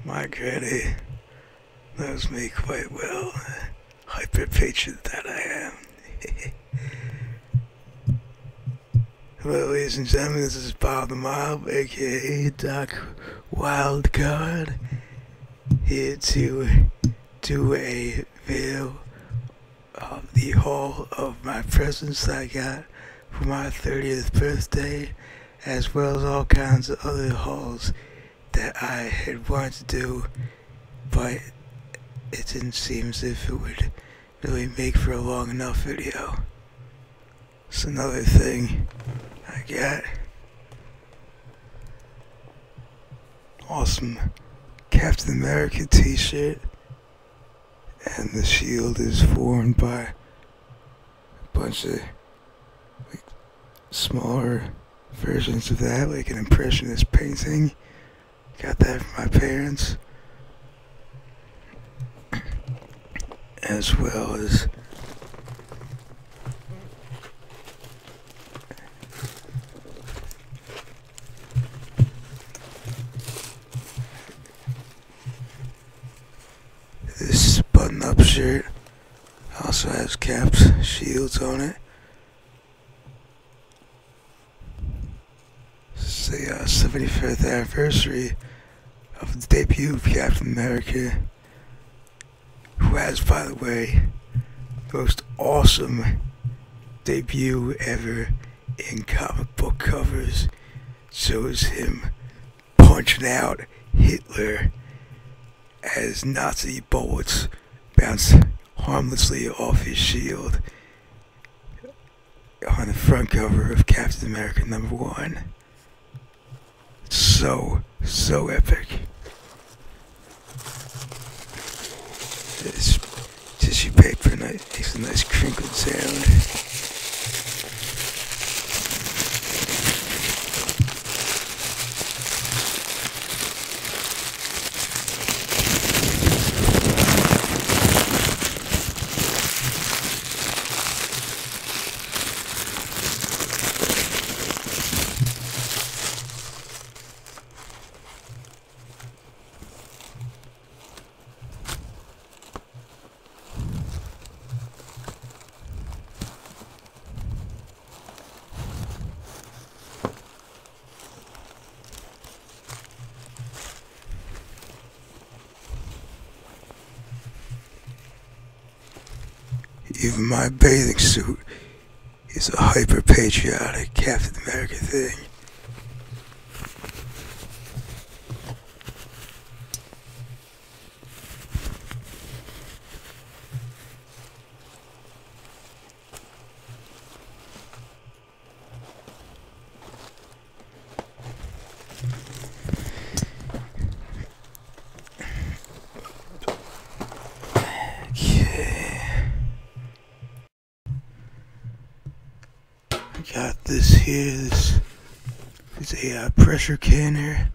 My granny knows me quite well. Hyper patient that I am. Hello, ladies and gentlemen, this is Bob the Mob, aka Doc Wildcard, here to do a video of the haul of my presents that I got for my 30th birthday, as well as all kinds of other hauls that I had wanted to do, but it didn't seem as if it would really make for a long enough video. It's another thing I got. Awesome Captain America t-shirt, and the shield is formed by a bunch of smaller versions of that, like an impressionist painting. Got that from my parents, as well as this button-up shirt. Also has caps, shields on it. It's the 75th anniversary of the debut of Captain America, who has, by the way, the most awesome debut ever in comic book covers. Shows him punching out Hitler as Nazi bullets bounce harmlessly off his shield on the front cover of Captain America #1. So epic. This tissue paper makes a nice crinkled sound. Even my bathing suit is a hyper-patriotic Captain America thing. Got this here. This is a pressure canner.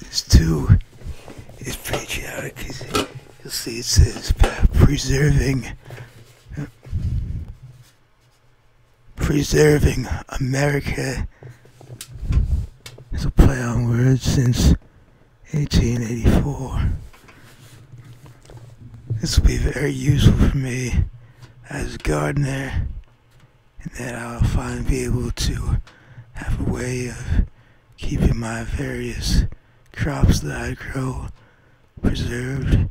This too is patriotic because you'll see it says preserving America. It's a play on words since 1884. This will be very useful for me as a gardener, and that I'll finally be able to have a way of keeping my various crops that I grow preserved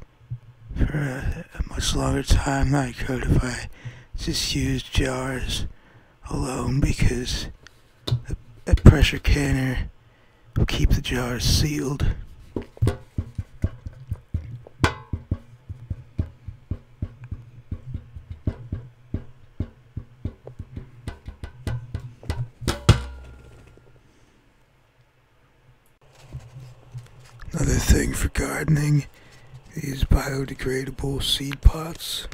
for a much longer time than I could if I just used jars alone, because a pressure canner will keep the jars sealed. Another thing for gardening, these biodegradable seed pots.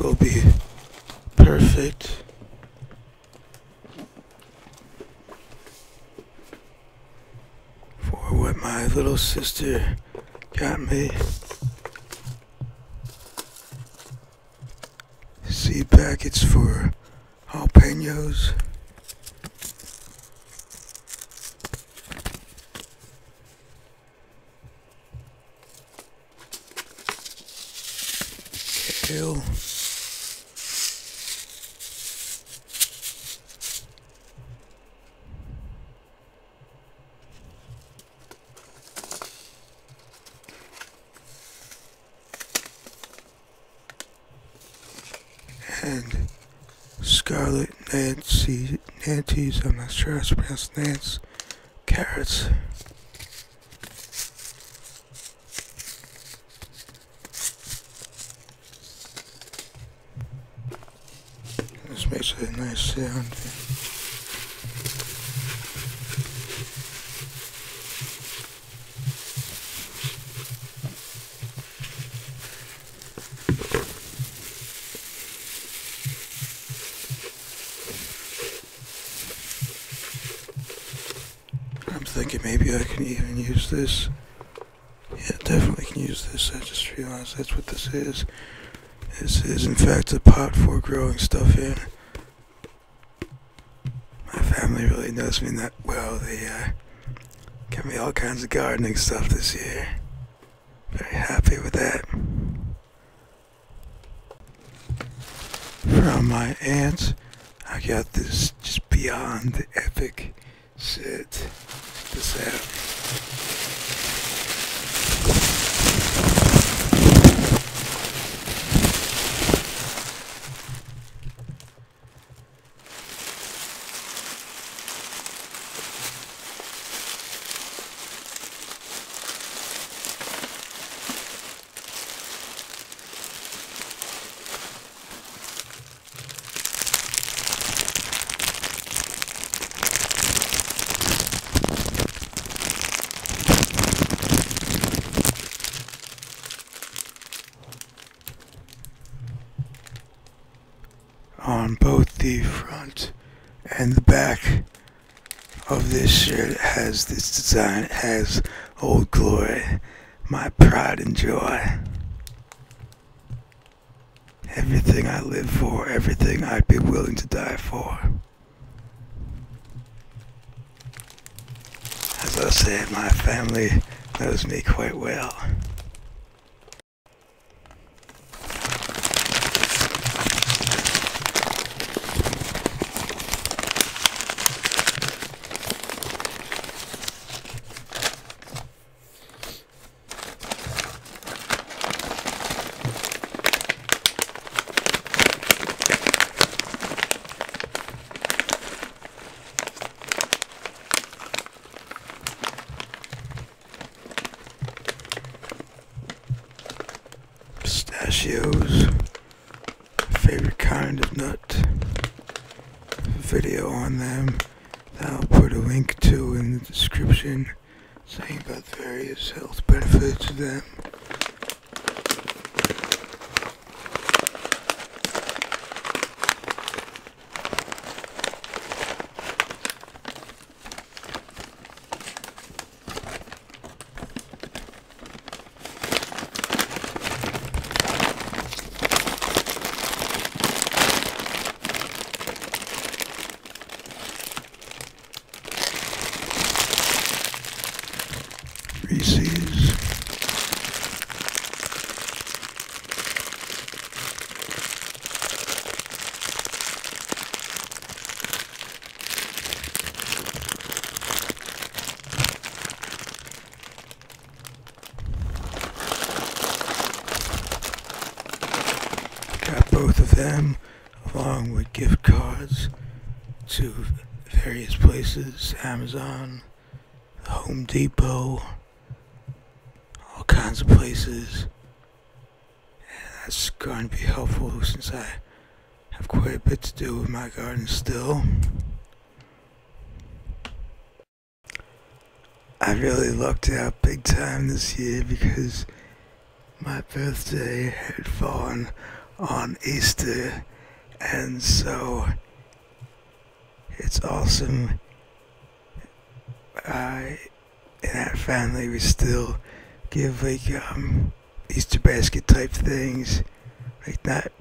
will be perfect. For what my little sister got me. Seed packets for jalapenos. Kale. And Scarlet Nancy's, I'm not sure how to pronounce Nance, carrots. This makes a nice sound. I'm thinking maybe I can even use this. Yeah, definitely can use this. I just realized that's what this is. This is in fact a pot for growing stuff in. My family really knows me that well. They got me all kinds of gardening stuff this year. Very happy with that. From my aunt, I got this just beyond epic set. Check this out. On both the front and the back of this shirt, it has this design. It has Old Glory, my pride and joy. Everything I live for, everything I'd be willing to die for. As I said, my family knows me quite well. Pistachios, favorite kind of nut. Video on them that I'll put a link to in the description, saying about the various health benefits of them. Reese's. Got both of them along with gift cards to various places, Amazon, Home Depot, all kinds of places, and that's going to be helpful since I have quite a bit to do with my garden still. I really lucked out big time this year because my birthday had fallen on Easter, and so it's awesome. In our family, we still give like Easter basket type things, like not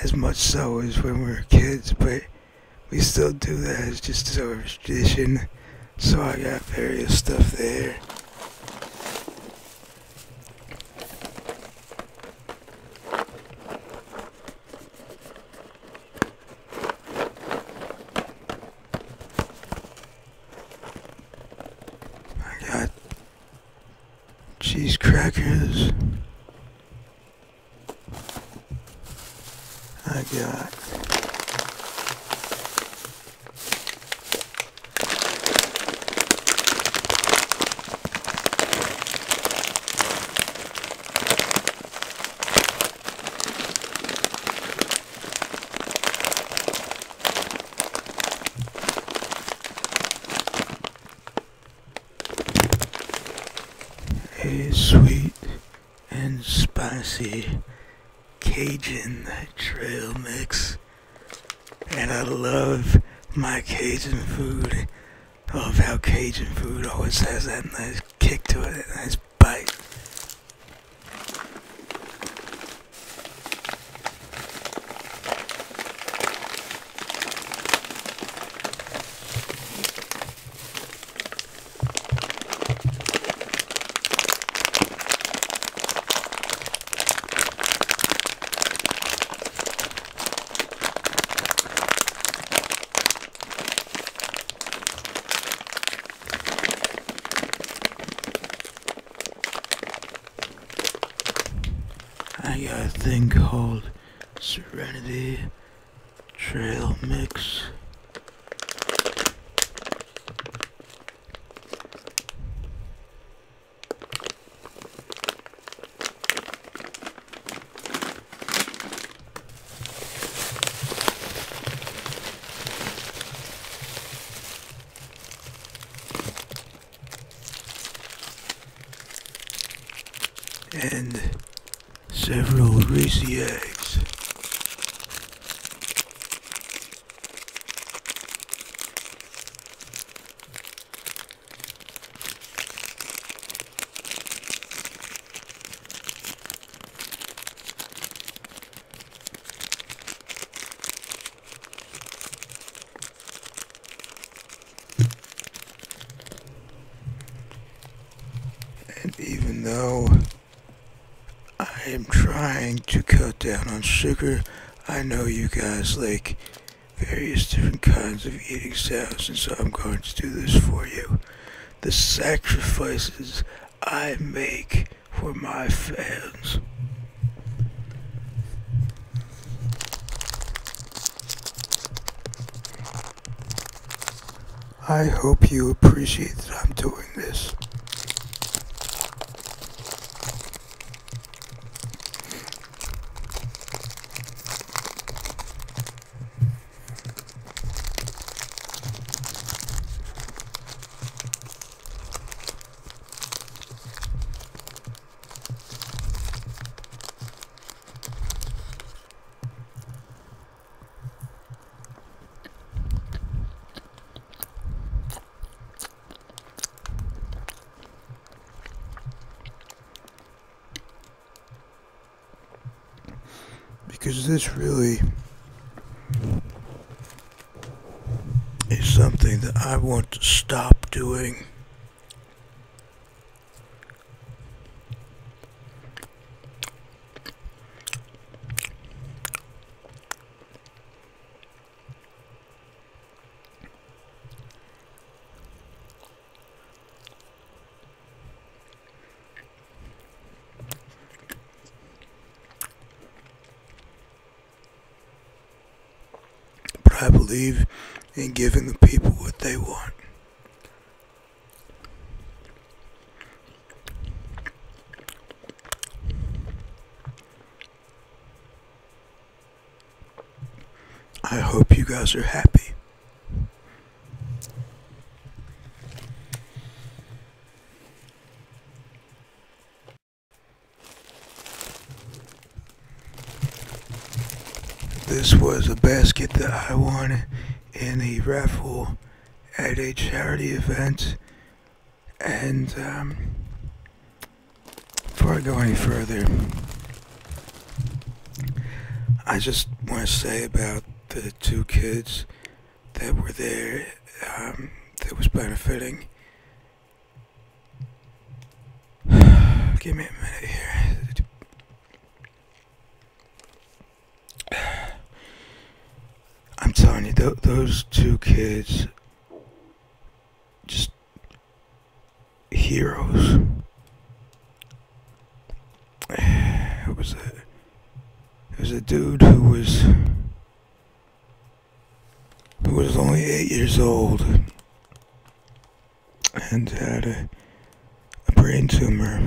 as much so as when we were kids, but we still do that as just sort of tradition. So I got various stuff there. I got cheese crackers. I got a sweet and spicy Cajun trail mix, and I love my Cajun food. I love how Cajun food always has that nice kick to it, that nice bite. I got a thing called Serenity Trail Mix. And several greasy eggs. And even though I am trying to cut down on sugar, I know you guys like various different kinds of eating sounds, and so I'm going to do this for you. The sacrifices I make for my fans. I hope you appreciate that I'm doing this. Because this really is something that I want to stop doing. But I believe in giving the people what they want. I hope you guys are happy. This was a basket that I won in a raffle at a charity event. And before I go any further, I just want to say about the two kids that were there that was benefiting. Give me a minute here. I'm telling you, those two kids, just heroes. It was a dude who was only 8 years old and had a brain tumor,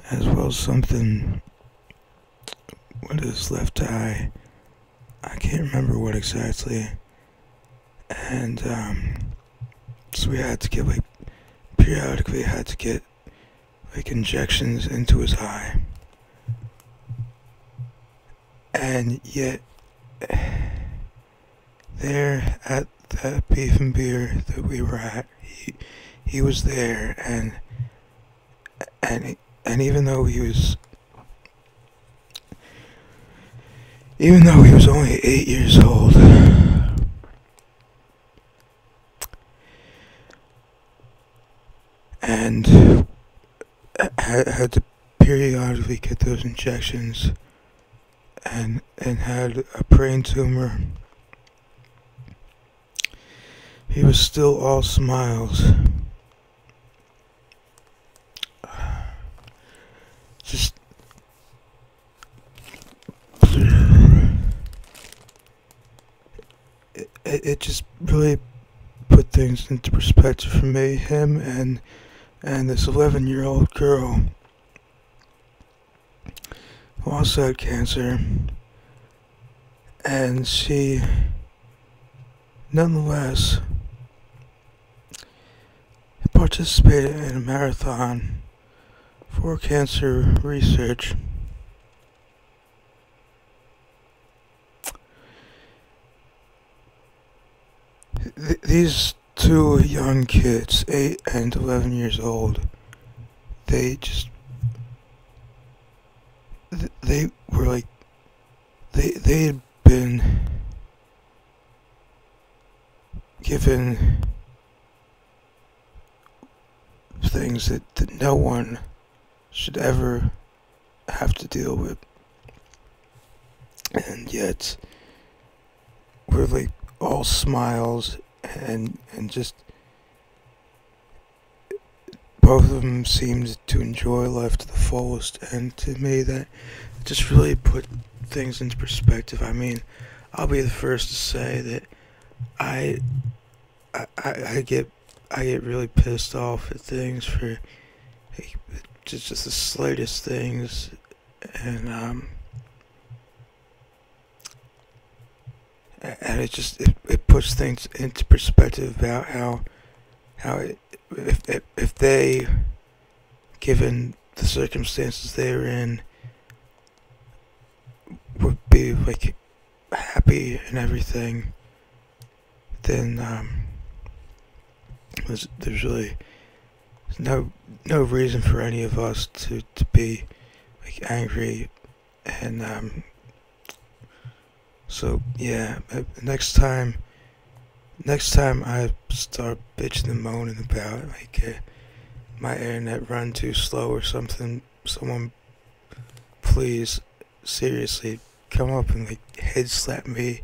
as well as something with his left eye. I can't remember what exactly. And so we had to get periodically had to get injections into his eye. And yet there at that beef and beer that we were at, he was there, and even though he was only 8 years old, and had to periodically get those injections, and had a brain tumor, he was still all smiles. Just it just really put things into perspective for me. Him and this 11-year-old girl who also had cancer, and she nonetheless participated in a marathon for cancer research. These two young kids, 8 and 11 years old, they were like, they had been given things that no one should ever have to deal with, and yet we're like all smiles, and just both of them seemed to enjoy life to the fullest. And to me, that just really put things into perspective. I mean, I'll be the first to say that I get really pissed off at things for just the slightest things, and it puts things into perspective about how if they, given the circumstances they were in, would be like happy and everything, then there's really no reason for any of us to be like angry. And so yeah, next time I start bitching and moaning about like my internet run too slow or something, someone please seriously come up and like head slap me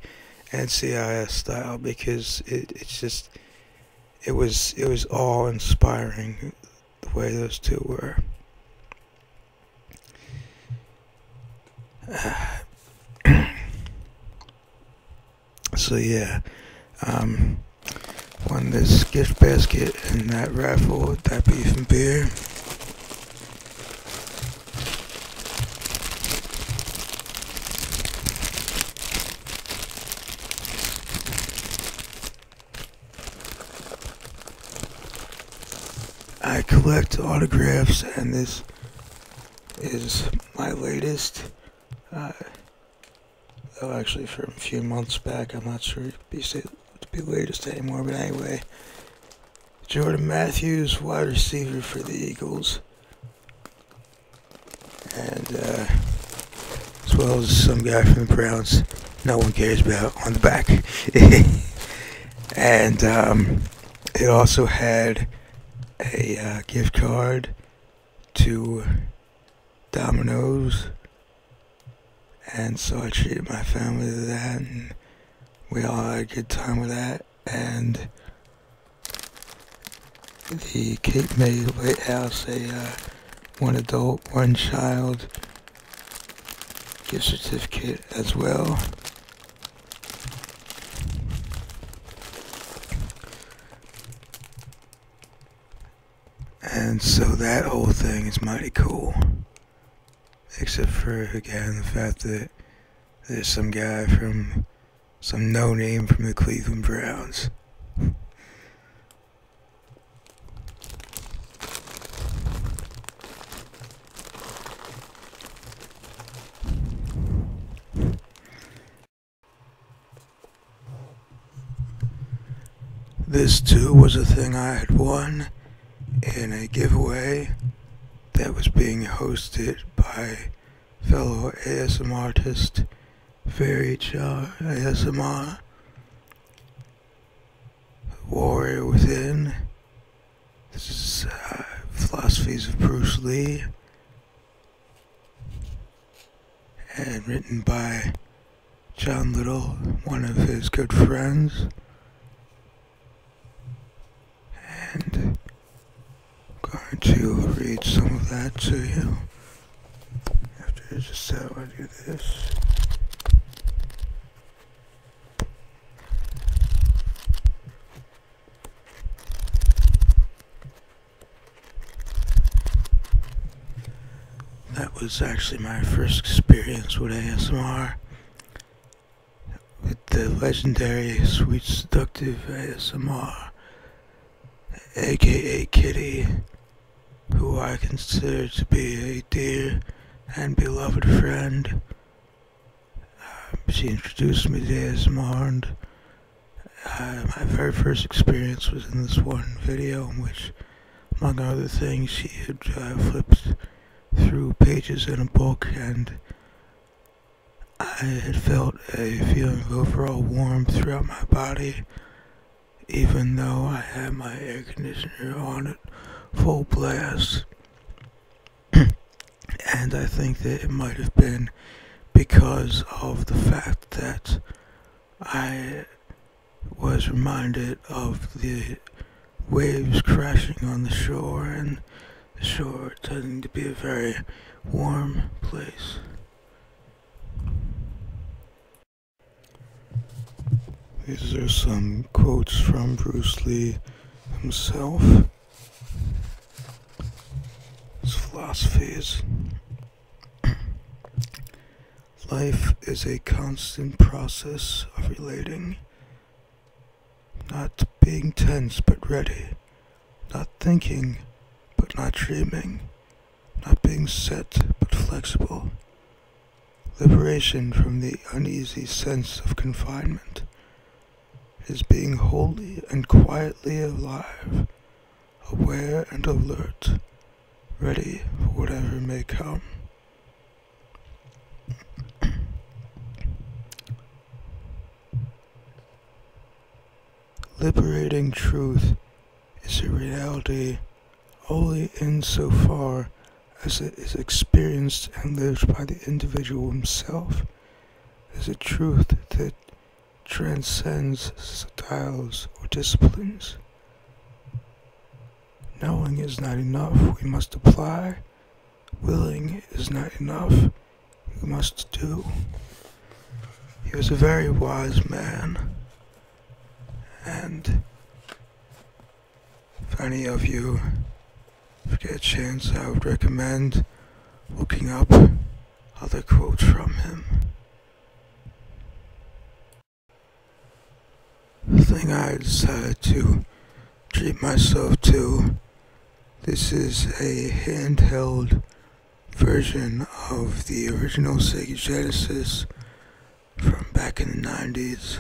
NCIS style, because it was awe inspiring the way those two were. So yeah, won this gift basket and that raffle with that beef and beer. I collect autographs, and this is my latest. Actually from a few months back. I'm not sure to be latest anymore, but anyway. Jordan Matthews, wide receiver for the Eagles. And as well as some guy from the Browns no one cares about on the back. And it also had a gift card to Domino's, and so I treated my family to that, and we all had a good time with that. And the Cape May Lighthouse, a one adult, one child gift certificate as well. And so that whole thing is mighty cool. Except for, again, the fact that there's some guy from some no-name from the Cleveland Browns. This too was a thing I had won in a giveaway that was being hosted by fellow ASMR artist VDay ASMR, Warrior Within. This is Philosophies of Bruce Lee, and written by John Little, one of his good friends. And I'm going to read some of that to you. After just how I do this. That was actually my first experience with ASMR. With the legendary Sweet Seductive ASMR, aka Kitty, who I consider to be a dear and beloved friend. She introduced me to ASMR, and my very first experience was in this one video in which, among other things, she had flipped through pages in a book, and I had felt a feeling of overall warmth throughout my body, even though I had my air conditioner on at full blast. And I think that it might have been because of the fact that I was reminded of the waves crashing on the shore, and the shore tending to be a very warm place. These are some quotes from Bruce Lee himself. His philosophies. Life is a constant process of relating, not being tense but ready, not thinking but not dreaming, not being set but flexible. Liberation from the uneasy sense of confinement is being wholly and quietly alive, aware and alert, ready for whatever may come. Liberating truth is a reality only insofar as it is experienced and lived by the individual himself. It is a truth that transcends styles or disciplines. Knowing is not enough, we must apply. Willing is not enough, we must do. He was a very wise man, and if any of you get a chance, I would recommend looking up other quotes from him. The thing I decided to treat myself to, this is a handheld version of the original Sega Genesis from back in the 90s.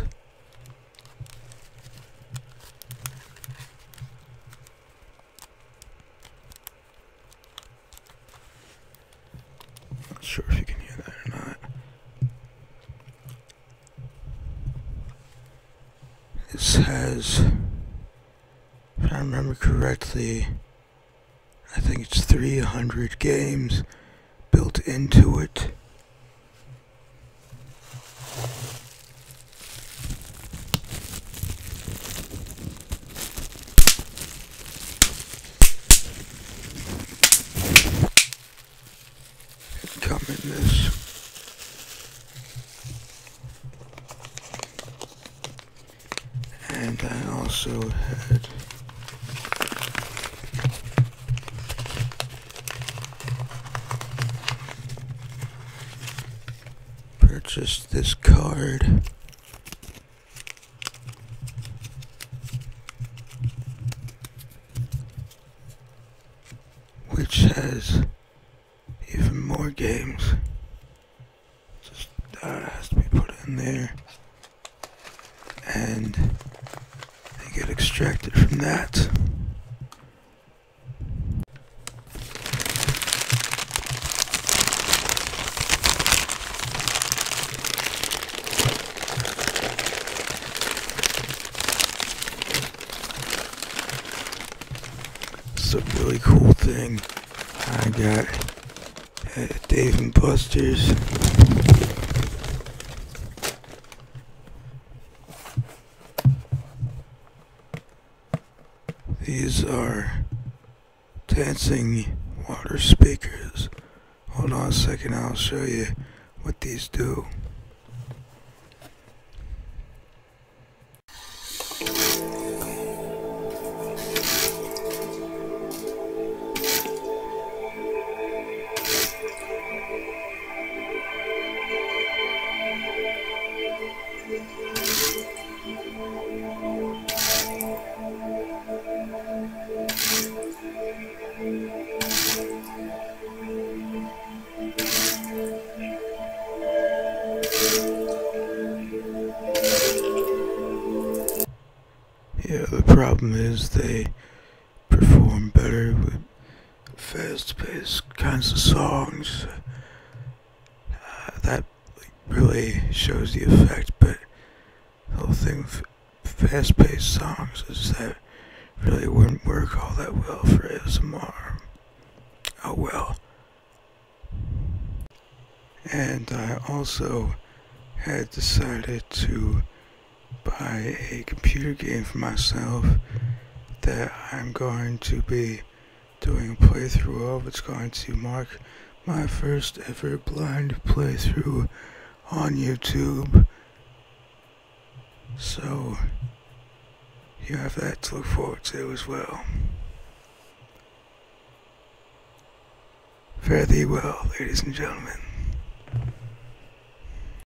Not sure if you can hear that or not. This has, if I remember correctly, I think it's 300 games built into it. Come in this. And I also had purchased this card, which has even more games. Just has to be put in there, and they get extracted from that. It's a really cool thing I got at Dave & Buster's. These are dancing water speakers. Hold on a second, I'll show you what these do. Yeah, the problem is they perform better with fast-paced kinds of songs. That really shows the effect, but the whole thing with fast-paced songs is that really wouldn't work all that well for ASMR. Oh well. And I also had decided to buy a computer game for myself that I'm going to be doing a playthrough of. It's going to mark my first ever blind playthrough on YouTube. So you have that to look forward to as well. Fare thee well, ladies and gentlemen.